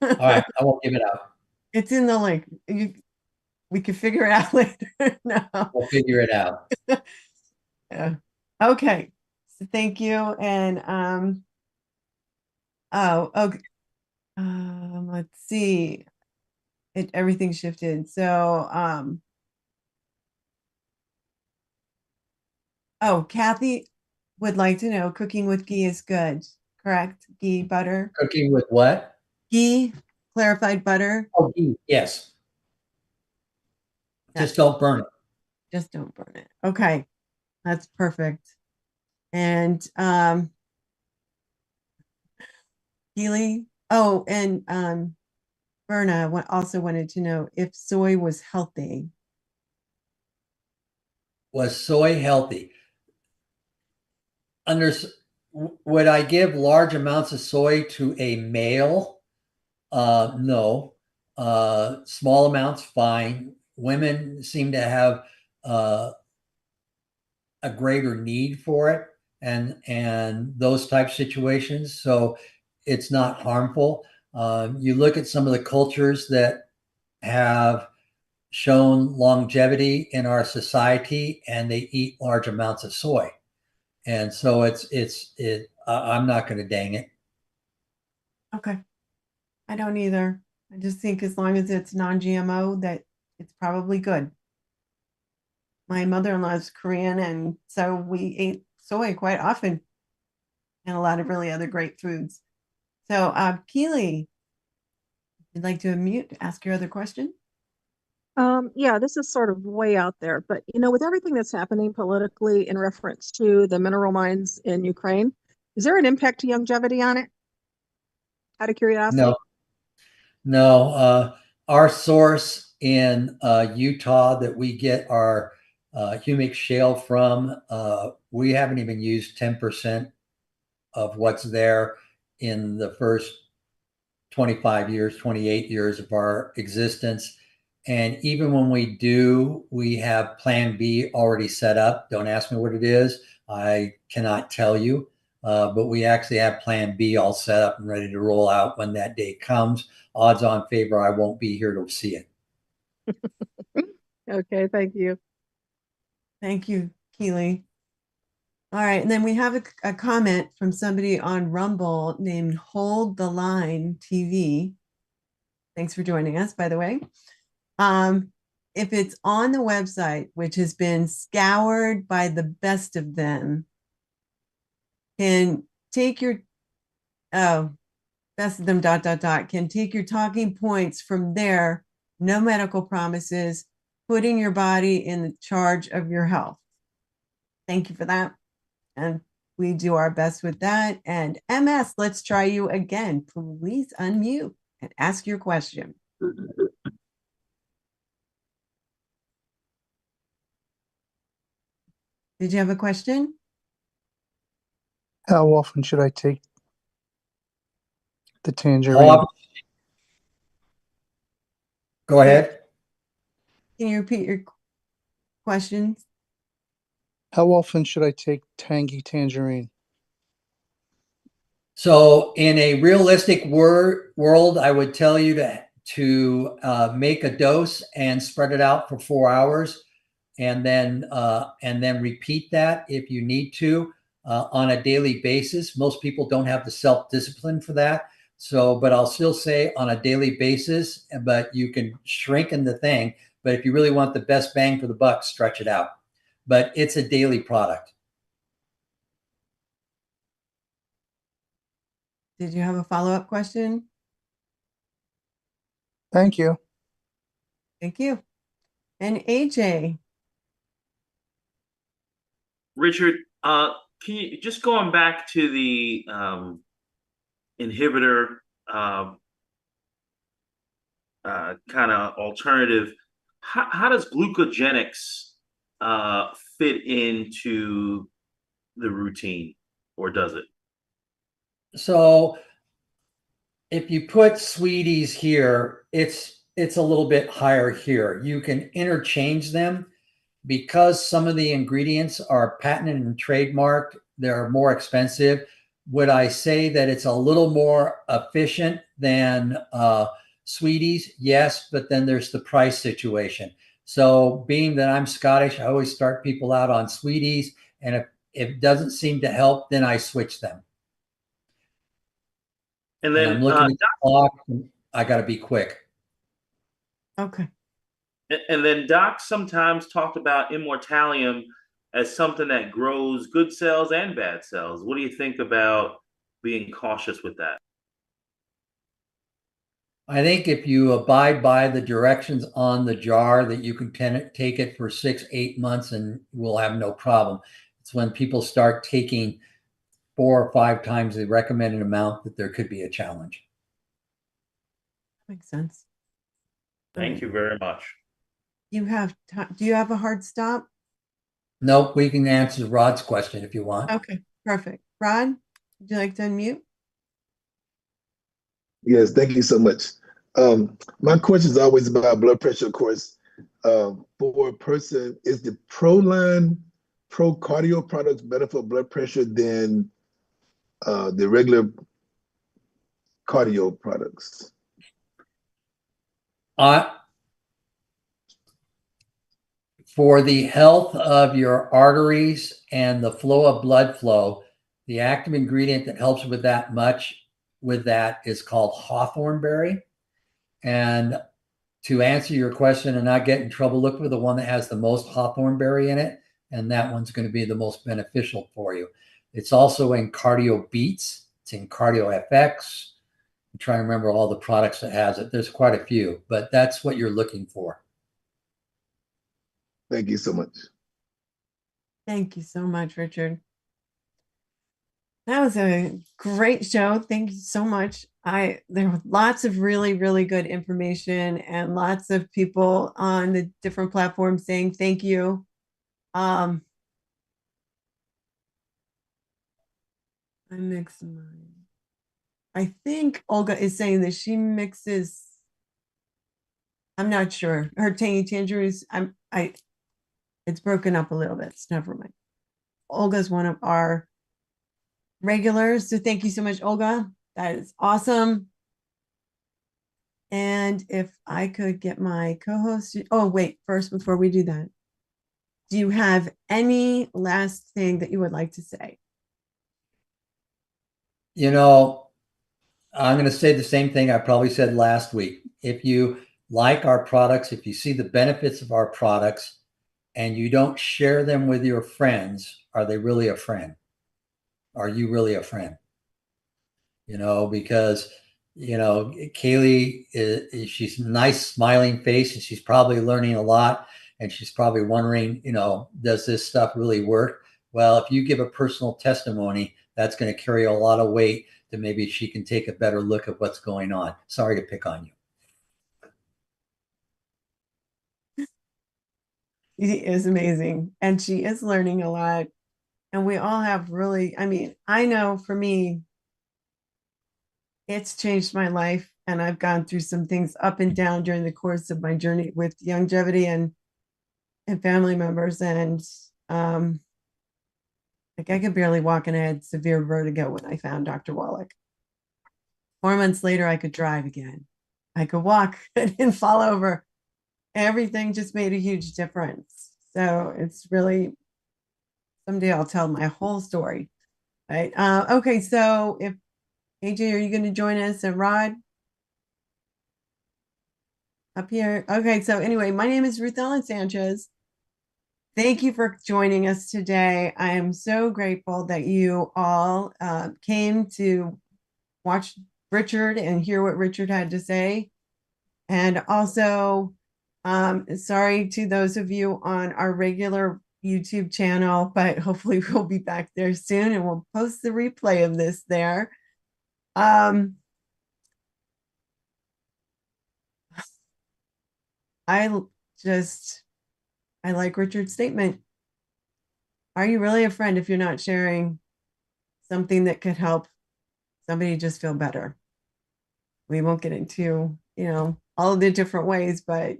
All right, I won't give it out. It's in the link. We can figure it out later. No. We'll figure it out. Yeah. Okay. So thank you. And okay. Let's see. Everything shifted. So Kathy would like to know cooking with ghee is good, correct? Ghee butter. Cooking with what? Ghee, clarified butter. Oh, ghee, yes. Just don't burn it. Just don't burn it. Okay. That's perfect. And Keely. Oh, and Verna also wanted to know if soy was healthy. Was soy healthy? Would I give large amounts of soy to a male? No. Small amounts, fine. Women seem to have a greater need for it and those type situations. So it's not harmful. You look at some of the cultures that have shown longevity in our society, and they eat large amounts of soy. And so I'm not going to dang it. Okay. I don't either. I just think as long as it's non-GMO, that it's probably good. My mother-in-law is Korean, and so we ate soy quite often and a lot of really other great foods. So, Keely, you'd like to unmute to ask your other question? Yeah, this is sort of way out there, but with everything that's happening politically in reference to the mineral mines in Ukraine, is there an impact to longevity on it? Out of curiosity? No, no. Our source in Utah that we get our humic shale from, we haven't even used 10% of what's there in the first 25 years, 28 years of our existence. And even when we do, we have plan B already set up. Don't ask me what it is. I cannot tell you. But we actually have plan B all set up and ready to roll out when that day comes. Odds on favor, I won't be here to see it. Okay, thank you. Thank you, Keely. All right, and then we have a comment from somebody on Rumble named Hold the Line TV. Thanks for joining us, by the way. If it's on the website, which has been scoured by the best of them, can take your best of them ... can take your talking points from there. No medical promises. Putting your body in charge of your health. Thank you for that. And we do our best with that. And MS, let's try you again. Please unmute and ask your question. Did you have a question? How often should I take the How tangerine? often- Go ahead. Can you repeat your questions? How often should I take Tangy Tangerine? So in a realistic world, I would tell you to make a dose and spread it out for 4 hours, and then repeat that if you need to on a daily basis. Most people don't have the self-discipline for that. So, but I'll still say on a daily basis, but you can shrink in the thing. But if you really want the best bang for the buck, stretch it out. But it's a daily product. Did you have a follow-up question? Thank you. Thank you. And AJ. Richard, can you just going back to the inhibitor kind of alternative? How does Glucogenix fit into the routine, or does it? So if you put Sweet Eze here, it's a little bit higher here. You can interchange them because some of the ingredients are patented and trademarked. They're more expensive. Would I say that it's a little more efficient than Sweet Eze? Yes, but then there's the price situation. So being that I'm Scottish, I always start people out on Sweet Eze, and if it doesn't seem to help, then I switch them. And then I'm looking at the clock. I got to be quick. Okay. And then Doc sometimes talked about immortalium as something that grows good cells and bad cells. What do you think about being cautious with that? I think if you abide by the directions on the jar, that you can take it for 6-8 months and we'll have no problem. It's when people start taking 4 or 5 times the recommended amount that there could be a challenge. Makes sense. Thank you very much. You have do you have a hard stop? Nope, we can answer Rod's question if you want. Okay, perfect. Rod, would you like to unmute? Yes, thank you so much. My question is always about blood pressure, of course. For a person, is the Proline Pro Cardio products better for blood pressure than the regular cardio products? For the health of your arteries and the flow of blood flow, the active ingredient that helps with that is called hawthorn berry. And to answer your question and not get in trouble, look for the one that has the most hawthorn berry in it, and that one's going to be the most beneficial for you. It's also in Cardio Beats. It's in Cardio FX. I'm trying to remember all the products that has it. There's quite a few, but that's what you're looking for. Thank you so much. Thank you so much, Richard. That was a great show. Thank you so much. There were lots of really, really good information and lots of people on the different platforms saying thank you. I mix mine. I think Olga is saying that she mixes. I'm not sure. Her Tangy Tangerines. It's broken up a little bit. So never mind. Olga's one of our regulars. So thank you so much, Olga. That is awesome. And if I could get my co-host. Oh, wait, first, before we do that, do you have any last thing that you would like to say? You know, I'm going to say the same thing I probably said last week. If you like our products, if you see the benefits of our products and you don't share them with your friends, are they really a friend? Are you really a friend? You know, because, you know, Kaylee she's a nice smiling face and she's probably learning a lot and she's probably wondering, you know, does this stuff really work? Well, if you give a personal testimony, that's going to carry a lot of weight that maybe she can take a better look at what's going on. Sorry to pick on you. She is amazing and she is learning a lot. And we all have really, I mean, I know for me, it's changed my life. And I've gone through some things up and down during the course of my journey with longevity and family members. And like I could barely walk and I had severe vertigo when I found Dr. Wallach. 4 months later, I could drive again. I could walk. I didn't fall over. Everything just made a huge difference. So it's really, someday I'll tell my whole story. Right. Okay. So if AJ, are you going to join us? And Rod? Up here. Okay. So anyway, my name is Ruth Ellen Sanchez. Thank you for joining us today. I am so grateful that you all came to watch Richard and hear what Richard had to say. And also, sorry to those of you on our regular YouTube channel, but hopefully we'll be back there soon and we'll post the replay of this there. I like Richard's statement. Are you really a friend if you're not sharing something that could help somebody just feel better? We won't get into, you know, all of the different ways, but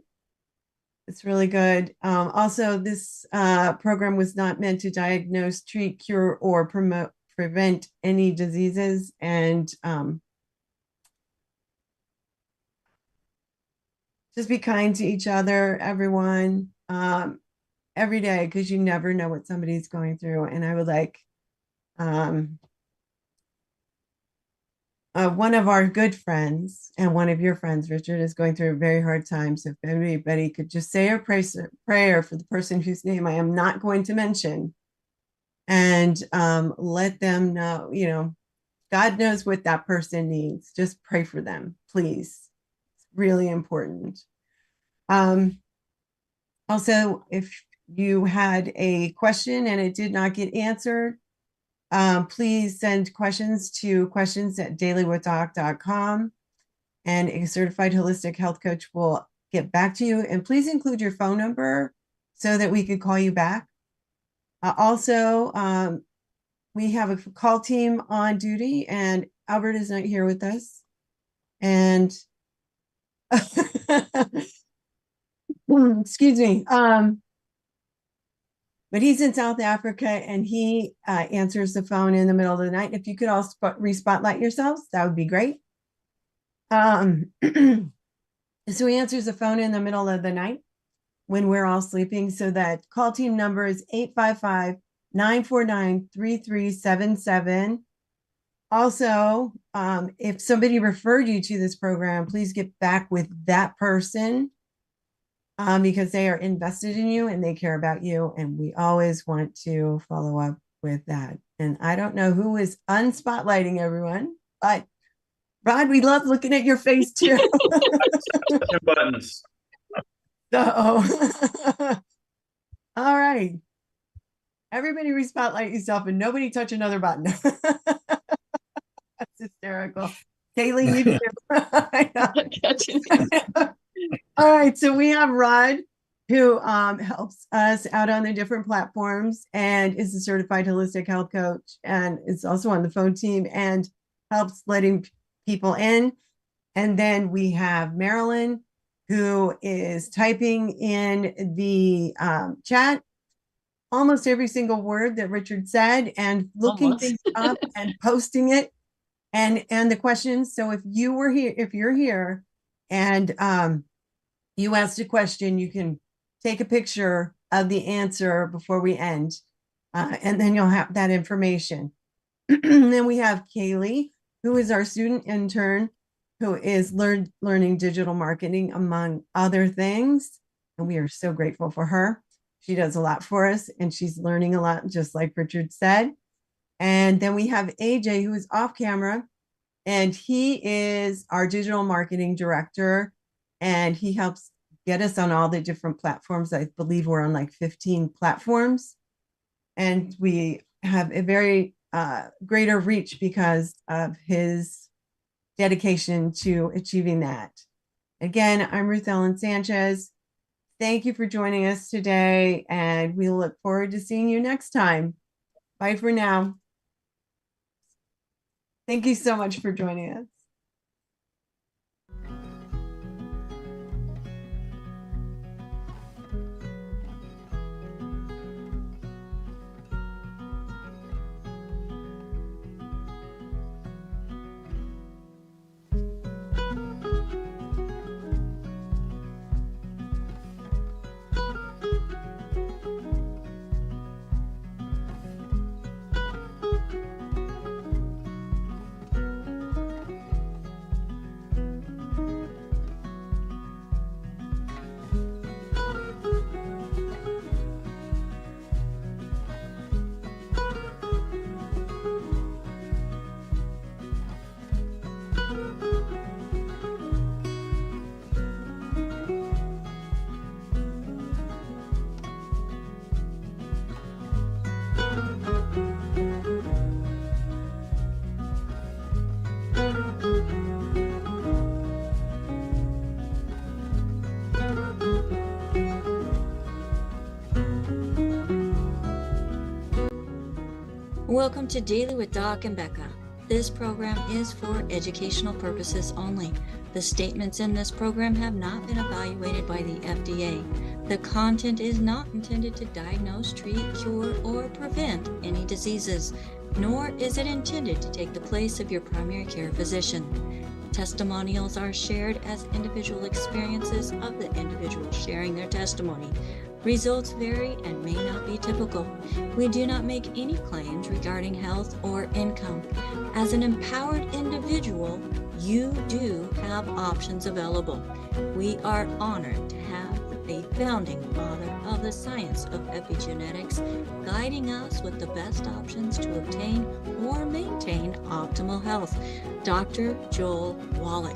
it's really good. Also, this program was not meant to diagnose, treat, cure, or prevent any diseases. And just be kind to each other, everyone, every day, because you never know what somebody's going through. And I would like one of our good friends and one of your friends, Richard, is going through a very hard time. So if anybody could just say a prayer for the person whose name I am not going to mention and let them know, you know, God knows what that person needs. Just pray for them, please. It's really important. Also, if you had a question and it did not get answered, please send questions to questions@dailywithdoc.com and a certified holistic health coach will get back to you. And please include your phone number so that we could call you back. Also, we have a call team on duty and Albert is not here with us. And excuse me. But he's in South Africa and he answers the phone in the middle of the night. If you could all re-spotlight yourselves, that would be great. So he answers the phone in the middle of the night when we're all sleeping. So that call team number is 855-949-3377. Also, if somebody referred you to this program, please get back with that person. Because they are invested in you and they care about you. And we always want to follow up with that. And I don't know who is unspotlighting everyone, but Rod, we love looking at your face too. Buttons. So All right. Everybody respotlight yourself and nobody touch another button. That's hysterical. Kaylee, you too. I know. All right. So we have Rod, who helps us out on the different platforms and is a certified holistic health coach and is also on the phone team and helps letting people in. And then we have Marilyn, who is typing in the chat almost every single word that Richard said and looking Almost. things up and posting it and the questions. So if you're here and you asked a question, you can take a picture of the answer before we end, and then you'll have that information. Then we have Kaylee, who is our student intern, who is learning digital marketing, among other things. And we are so grateful for her. She does a lot for us, and she's learning a lot, just like Richard said. And then we have AJ, who is off camera, and he is our digital marketing director, and he helps get us on all the different platforms. I believe we're on like 15 platforms, and we have a very greater reach because of his dedication to achieving that. Again, I'm Ruth Ellen Sanchez. Thank you for joining us today, and we look forward to seeing you next time. Bye for now. Thank you so much for joining us. Welcome to Daily with Doc and Becca. This program is for educational purposes only. The statements in this program have not been evaluated by the FDA. The content is not intended to diagnose, treat, cure, or prevent any diseases, nor is it intended to take the place of your primary care physician. Testimonials are shared as individual experiences of the individual sharing their testimony. Results vary and may not be typical. We do not make any claims regarding health or income. As an empowered individual, you do have options available. We are honored to have a founding father of the science of epigenetics guiding us with the best options to obtain or maintain optimal health, Dr. Joel Wallach.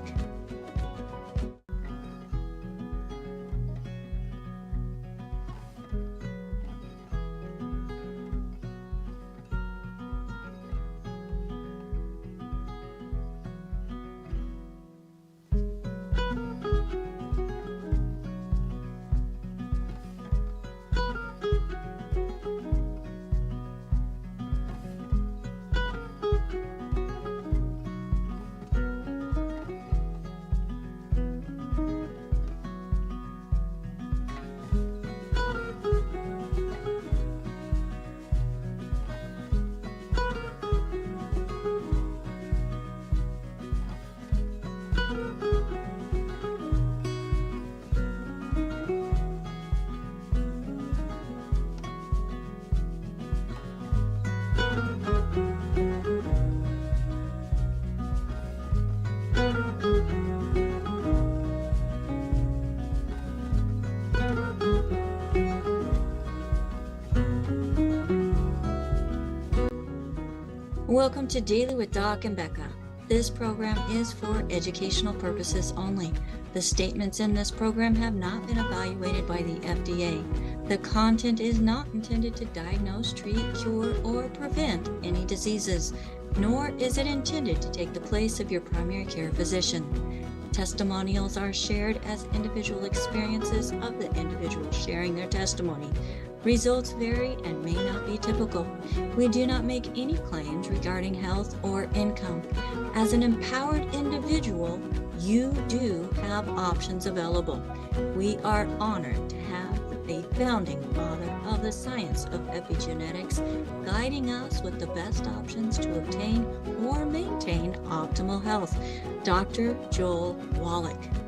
Welcome to Daily with Doc and Becca. This program is for educational purposes only. The statements in this program have not been evaluated by the FDA. The content is not intended to diagnose, treat, cure, or prevent any diseases, nor is it intended to take the place of your primary care physician. Testimonials are shared as individual experiences of the individual sharing their testimony. Results vary and may not be typical. We do not make any claims regarding health or income. As an empowered individual, you do have options available. We are honored to have the founding father of the science of epigenetics guiding us with the best options to obtain or maintain optimal health, Dr. Joel Wallach.